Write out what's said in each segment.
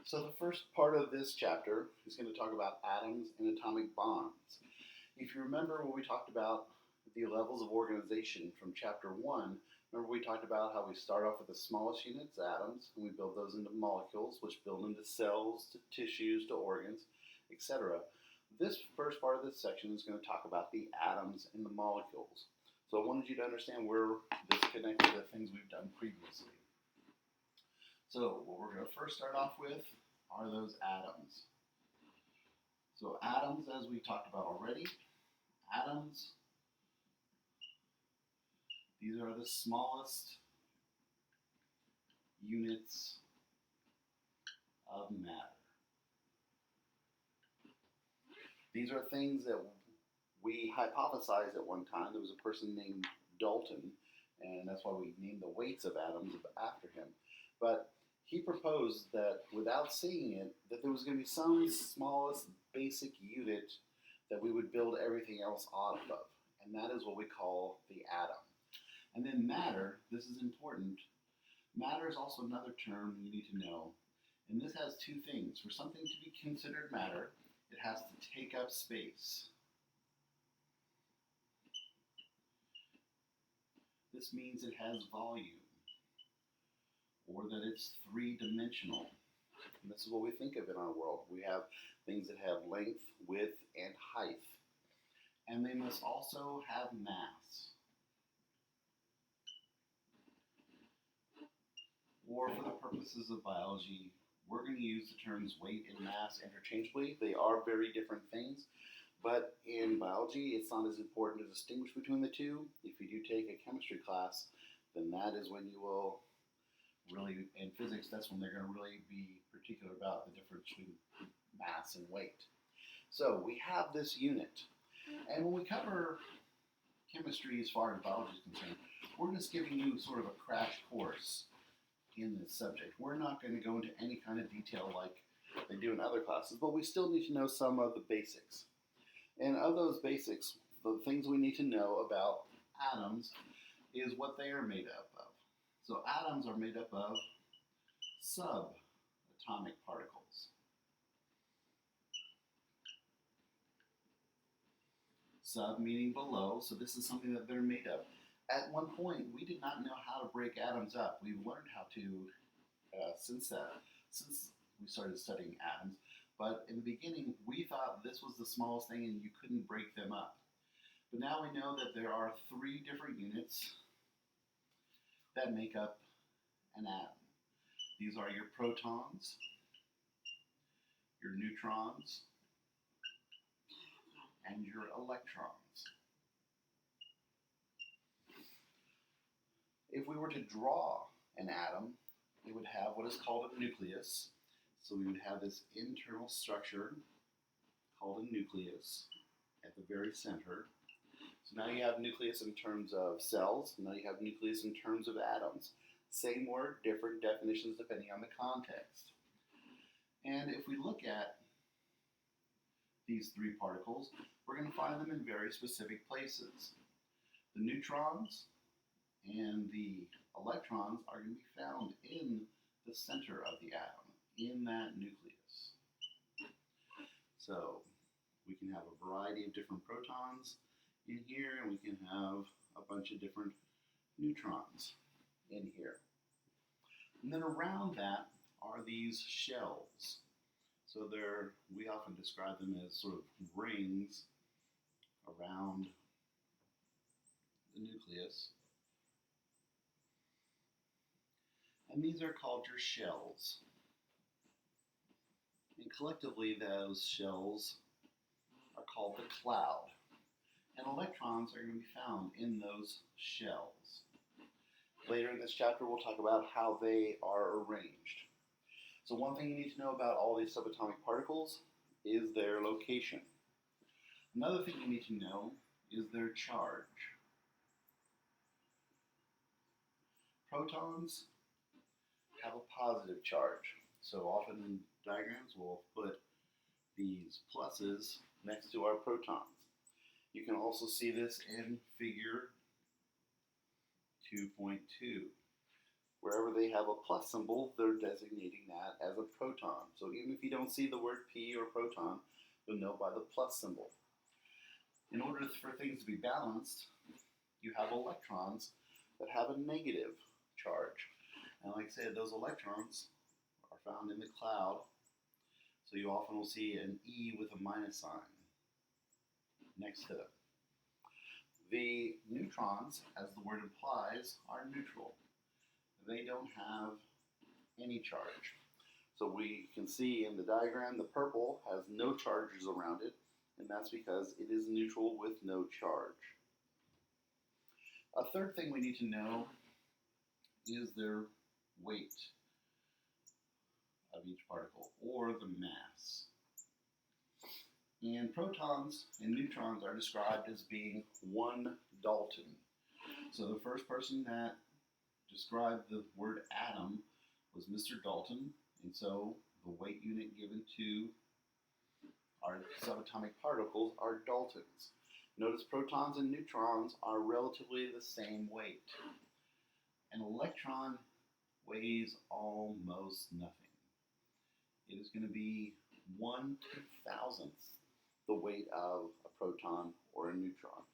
So the first part of this chapter is going to talk about atoms and atomic bonds. If you remember when we talked about the levels of organization from chapter 1, remember we talked about how we start off with the smallest units, atoms, and we build those into molecules, which build into cells, to tissues, to organs, etc. This first part of this section is going to talk about the atoms and the molecules. So I wanted you to understand where this connects to the things we've done previously. So what we're going to first start off with are those atoms. So atoms, as we talked about already, atoms, these are the smallest units of matter. These are things that we hypothesized at one time. There was a person named Dalton, and that's why we named the weights of atoms after him. But he proposed that without seeing it, that there was going to be some smallest basic unit that we would build everything else off of. And that is what we call the atom. And then matter, this is important. Matter is also another term you need to know. And this has two things. For something to be considered matter, it has to take up space. This means it has volume, or that it's three-dimensional. And this is what we think of in our world. We have things that have length, width, and height. And they must also have mass. Or for the purposes of biology, we're going to use the terms weight and mass interchangeably. They are very different things. But in biology, it's not as important to distinguish between the two. If you do take a chemistry class, then that is when you will really, in physics, that's when they're going to really be particular about the difference between mass and weight. So we have this unit. And when we cover chemistry as far as biology is concerned, we're just giving you sort of a crash course in this subject. We're not going to go into any kind of detail like they do in other classes, but we still need to know some of the basics. And of those basics, the things we need to know about atoms is what they are made up of. So atoms are made up of subatomic particles. Sub meaning below, so this is something that they're made of. At one point, we did not know how to break atoms up. We've learned how to since we started studying atoms. But in the beginning, we thought this was the smallest thing and you couldn't break them up. But now we know that there are three different units that make up an atom. These are your protons, your neutrons, and your electrons. If we were to draw an atom, it would have what is called a nucleus. So we would have this internal structure called a nucleus at the very center. So now you have nucleus in terms of cells. Now you have nucleus in terms of atoms. Same word, different definitions depending on the context. And if we look at these three particles, we're going to find them in very specific places. The neutrons and the electrons are going to be found in the center of the atom, in that nucleus. So we can have a variety of different protons in here, and we can have a bunch of different neutrons in here. And then around that are these shells. So we often describe them as sort of rings around the nucleus. And these are called your shells. And collectively, those shells are called the cloud. And electrons are going to be found in those shells. Later in this chapter, we'll talk about how they are arranged. So one thing you need to know about all these subatomic particles is their location. Another thing you need to know is their charge. Protons have a positive charge. So often in diagrams, we'll put these pluses next to our protons. You can also see this in figure 2.2. Wherever they have a plus symbol, they're designating that as a proton. So even if you don't see the word P or proton, you'll know by the plus symbol. In order for things to be balanced, you have electrons that have a negative charge. And like I said, those electrons are found in the cloud. So you often will see an E with a minus sign next to it. The neutrons, as the word implies, are neutral. They don't have any charge. So we can see in the diagram the purple has no charges around it, and that's because it is neutral with no charge. A third thing we need to know is their weight of each particle, or the mass. And protons and neutrons are described as being 1 Dalton. So the first person that described the word atom was Mr. Dalton, and so the weight unit given to our subatomic particles are Daltons. Notice protons and neutrons are relatively the same weight. An electron weighs almost nothing. It is going to be 1/2000th the weight of a proton or a neutron.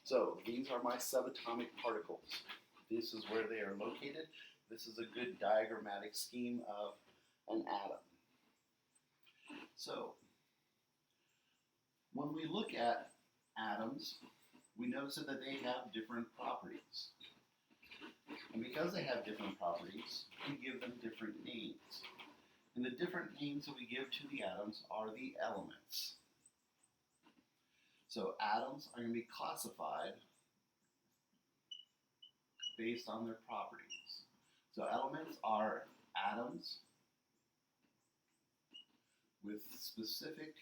So these are my subatomic particles. This is where they are located. This is a good diagrammatic scheme of an atom. So when we look at atoms, we notice that they have different properties. And because they have different properties, we give them different names. And the different names that we give to the atoms are the elements. So atoms are going to be classified based on their properties. So elements are atoms with specific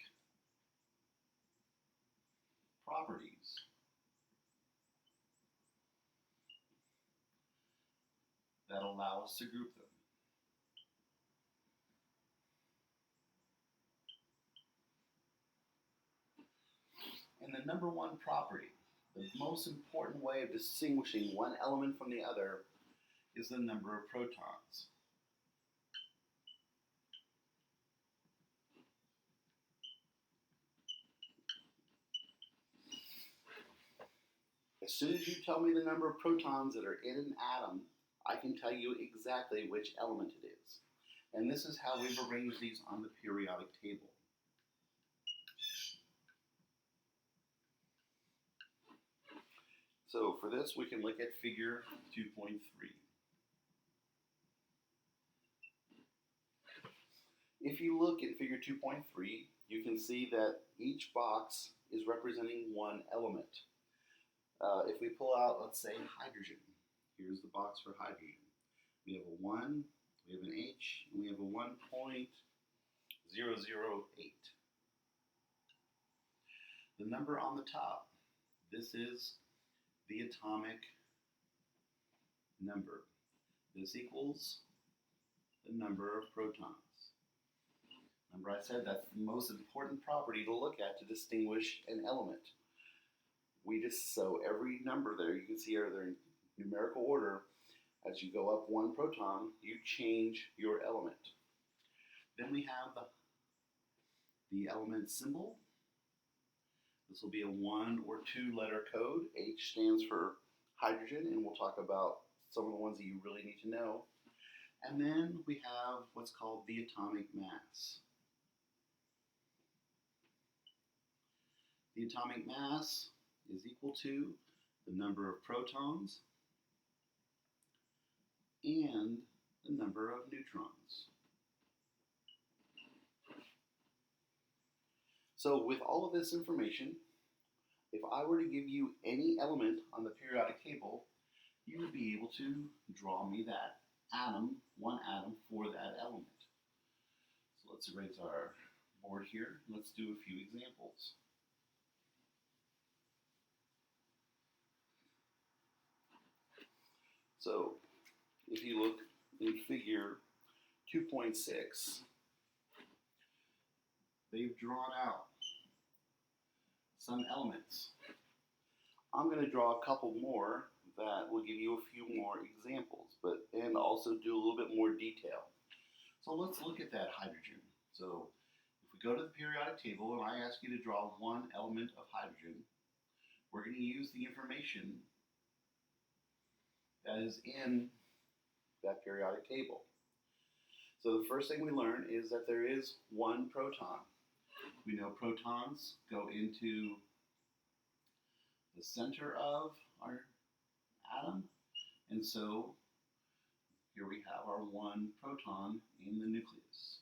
properties that allow us to group them. And the number one property, the most important way of distinguishing one element from the other, is the number of protons. As soon as you tell me the number of protons that are in an atom, I can tell you exactly which element it is. And this is how we've arranged these on the periodic table. So for this, we can look at figure 2.3. If you look at figure 2.3, you can see that each box is representing one element. If we pull out, let's say, hydrogen, here's the box for hydrogen. We have a 1, we have an H, and we have a 1.008. The number on the top, this is the atomic number. This equals the number of protons. Remember I said that's the most important property to look at to distinguish an element. So every number there, you can see they're in numerical order. As you go up one proton, you change your element. Then we have the element symbol. This will be a 1 or 2 letter code. H stands for hydrogen, and we'll talk about some of the ones that you really need to know. And then we have what's called the atomic mass. The atomic mass is equal to the number of protons and the number of neutrons. So with all of this information, if I were to give you any element on the periodic table, you would be able to draw me that atom, one atom for that element. So let's erase our board here. Let's do a few examples. So if you look in figure 2.6, they've drawn out some elements. I'm going to draw a couple more that will give you a few more examples, and also do a little bit more detail. So let's look at that hydrogen. So if we go to the periodic table and I ask you to draw one element of hydrogen, we're going to use the information that is in that periodic table. So the first thing we learn is that there is one proton. We know protons go into the center of our atom, and so here we have our one proton in the nucleus.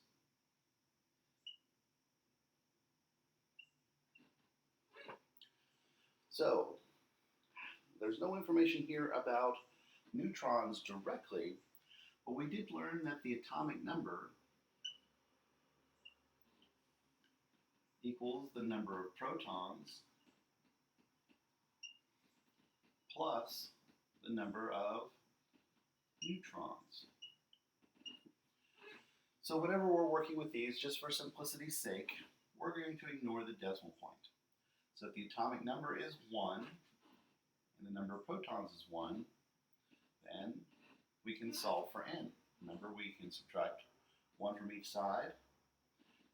So there's no information here about neutrons directly, but we did learn that the atomic number equals the number of protons plus the number of neutrons. So whenever we're working with these, just for simplicity's sake, we're going to ignore the decimal point. So if the atomic number is 1 and the number of protons is 1, then we can solve for n. Remember, we can subtract 1 from each side,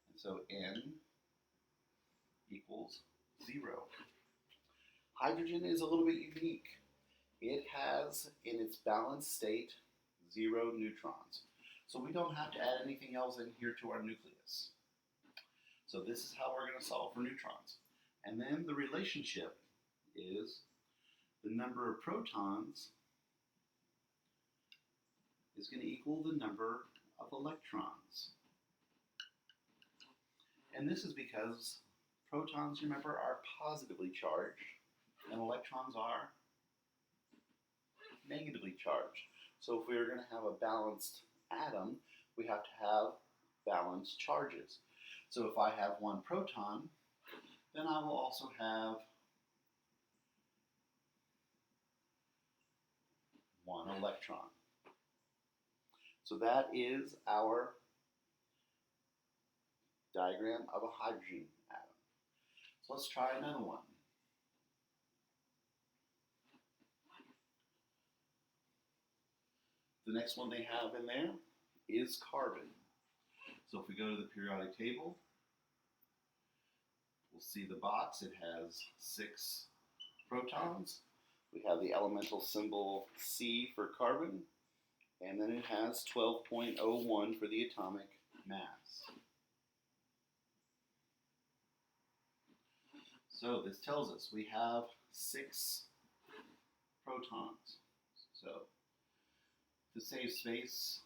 and so n equals 0. Hydrogen is a little bit unique. It has, in its balanced state, 0 neutrons. So we don't have to add anything else in here to our nucleus. So this is how we're going to solve for neutrons. And then the relationship is the number of protons is going to equal the number of electrons. And this is because protons, remember, are positively charged, and electrons are negatively charged. So if we're going to have a balanced atom, we have to have balanced charges. So if I have one proton, then I will also have one electron. So that is our diagram of a hydrogen atom. So let's try another one. The next one they have in there is carbon. So if we go to the periodic table, we'll see the box. It has 6 protons. We have the elemental symbol C for carbon, and then it has 12.01 for the atomic mass. So this tells us we have 6 protons. So to save space,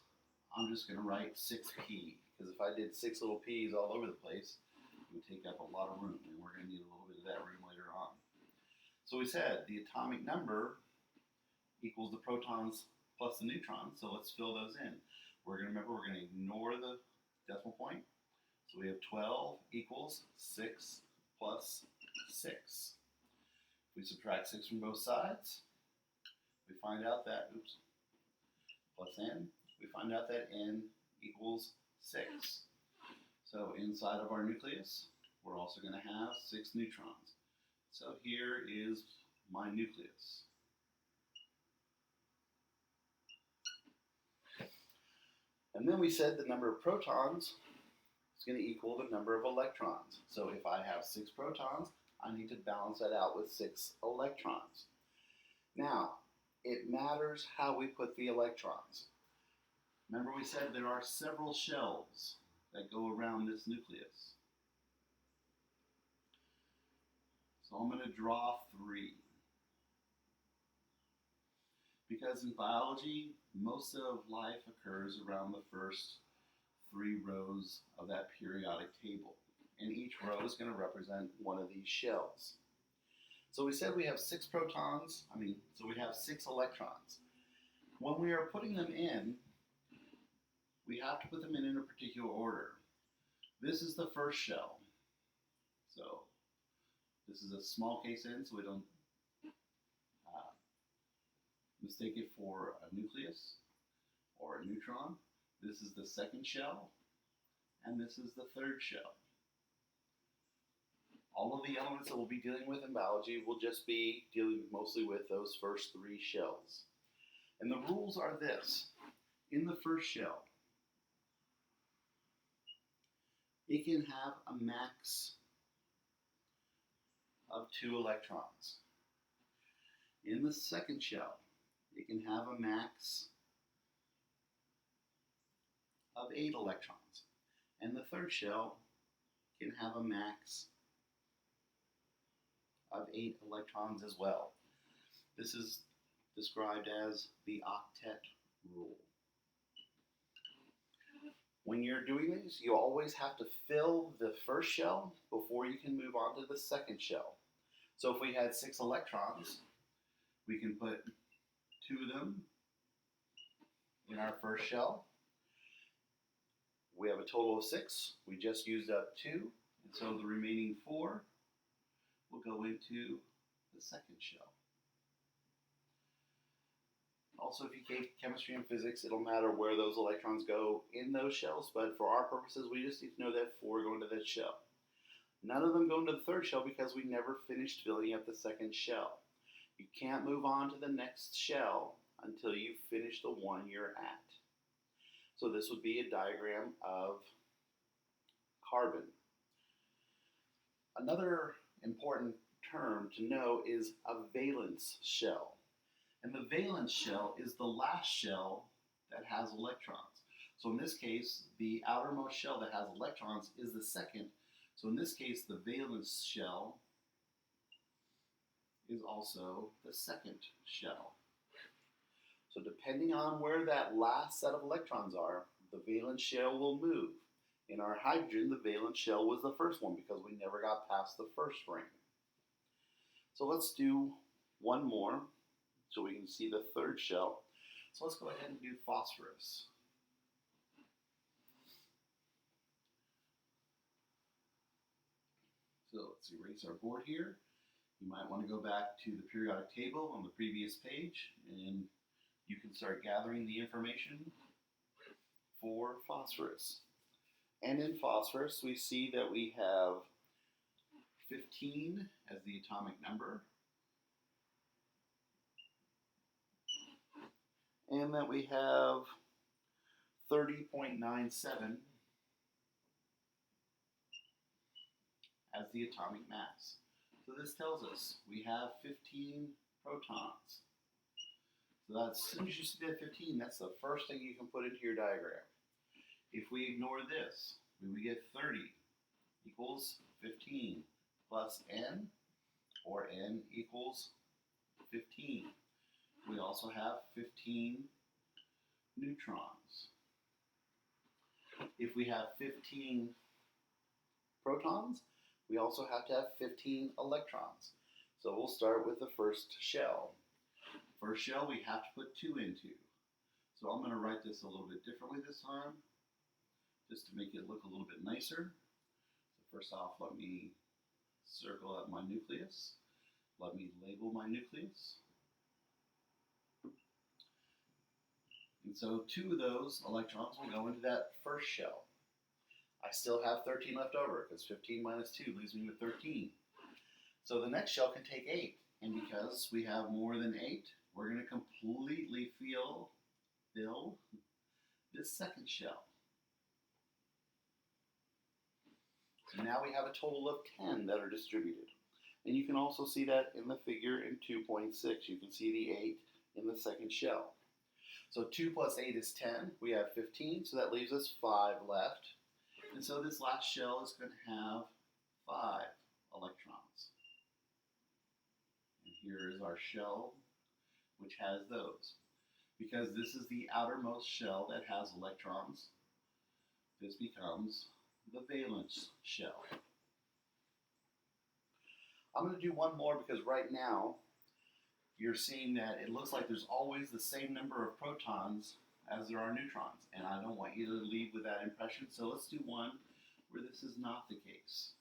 I'm just going to write 6p, because if I did 6 little p's all over the place, it would take up a lot of room, and we're going to need a little bit of that room later on. So we said the atomic number equals the protons plus the neutrons, so let's fill those in. We're going to ignore the decimal point. So we have 12 equals 6 plus 6. If we subtract 6 from both sides, we find out that, plus n, we find out that n equals 6. So inside of our nucleus, we're also going to have 6 neutrons. So here is my nucleus. And then we said the number of protons is going to equal the number of electrons. So if I have 6 protons, I need to balance that out with 6 electrons. Now, it matters how we put the electrons. Remember we said there are several shells that go around this nucleus. So I'm going to draw 3. Because in biology, most of life occurs around the first 3 rows of that periodic table. And each row is going to represent one of these shells. So we said we have 6 protons, so we have 6 electrons. When we are putting them in, we have to put them in a particular order. This is the first shell. So this is a small case n, so we don't mistake it for a nucleus or a neutron. This is the second shell, and this is the third shell. All of the elements that we'll be dealing with in biology will just be dealing mostly with those first three shells. And the rules are this. In the first shell, it can have a max of 2 electrons. In the second shell, it can have a max of 8 electrons. And the third shell can have a max of 8 electrons as well. This is described as the octet rule. When you're doing these, you always have to fill the first shell before you can move on to the second shell. So if we had 6 electrons, we can put 2 of them in our first shell. We have a total of 6. We just used up 2, and so the remaining 4 will go into the second shell. Also, if you take chemistry and physics, it'll matter where those electrons go in those shells, but for our purposes, we just need to know that 4 go into that shell. None of them go into the third shell because we never finished filling up the second shell. You can't move on to the next shell until you finish the one you're at. So this would be a diagram of carbon. Another important term to know is a valence shell. And the valence shell is the last shell that has electrons. So in this case, the outermost shell that has electrons is the second. So in this case, the valence shell is also the second shell. So depending on where that last set of electrons are, the valence shell will move. In our hydrogen, the valence shell was the first one because we never got past the first ring. So let's do one more so we can see the third shell. So let's go ahead and do phosphorus. So let's erase our board here. You might want to go back to the periodic table on the previous page and you can start gathering the information for phosphorus. And in phosphorus, we see that we have 15 as the atomic number, and that we have 30.97 as the atomic mass. So this tells us we have 15 protons. So that's, as soon as you see that 15, that's the first thing you can put into your diagram. If we ignore this, we get 30 equals 15 plus n, or n equals 15. We also have 15 neutrons. If we have 15 protons, we also have to have 15 electrons. So we'll start with the first shell. First shell we have to put 2 into. So I'm going to write this a little bit differently this time, just to make it look a little bit nicer. So first off, let me circle up my nucleus. Let me label my nucleus. And so 2 of those electrons will go into that first shell. I still have 13 left over because 15 minus 2 leaves me with 13. So the next shell can take 8. And because we have more than 8, we're going to completely fill this second shell. So now we have a total of 10 that are distributed. And you can also see that in the figure in 2.6. You can see the 8 in the second shell. So 2 plus 8 is 10. We have 15, so that leaves us 5 left. And so this last shell is going to have 5 electrons. And here is our shell, which has those. Because this is the outermost shell that has electrons, this becomes the valence shell. I'm going to do one more because right now you're seeing that it looks like there's always the same number of protons as there are neutrons. And I don't want you to leave with that impression, so let's do one where this is not the case.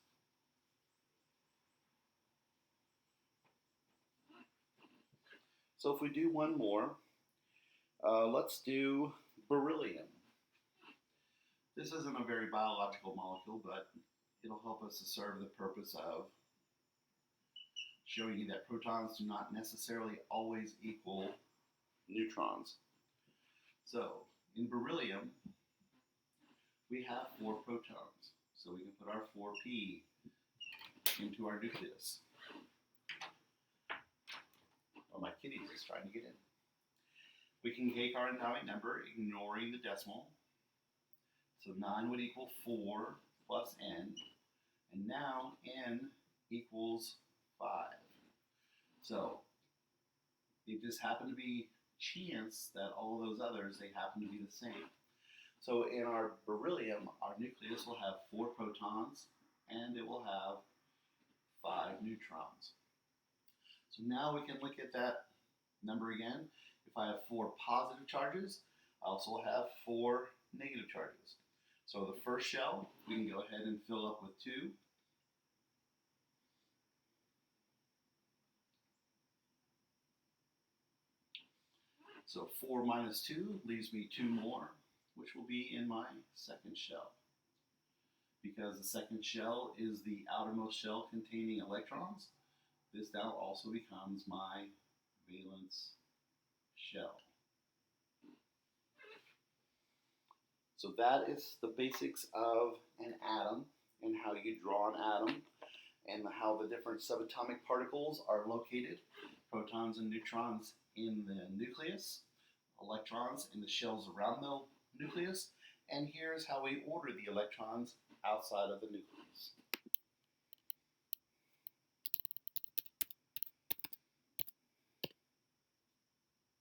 So if we do one more, let's do beryllium. This isn't a very biological molecule, but it'll help us to serve the purpose of showing you that protons do not necessarily always equal neutrons. So, in beryllium, we have 4 protons. So we can put our 4p into our nucleus. Oh, my kitty is trying to get in. We can take our atomic number, ignoring the decimal. So 9 would equal 4 plus n. And now n equals 5. So it just happened to be chance that all those others, they happen to be the same. So in our beryllium, our nucleus will have 4 protons and it will have 5 neutrons. So now we can look at that number again. If I have 4 positive charges, I also have 4 negative charges. So the first shell, we can go ahead and fill up with 2. So 4 minus 2 leaves me 2 more, which will be in my second shell. Because the second shell is the outermost shell containing electrons, this now also becomes my valence shell. So that is the basics of an atom and how you draw an atom and how the different subatomic particles are located. Protons and neutrons in the nucleus, electrons in the shells around the nucleus, and here's how we order the electrons outside of the nucleus.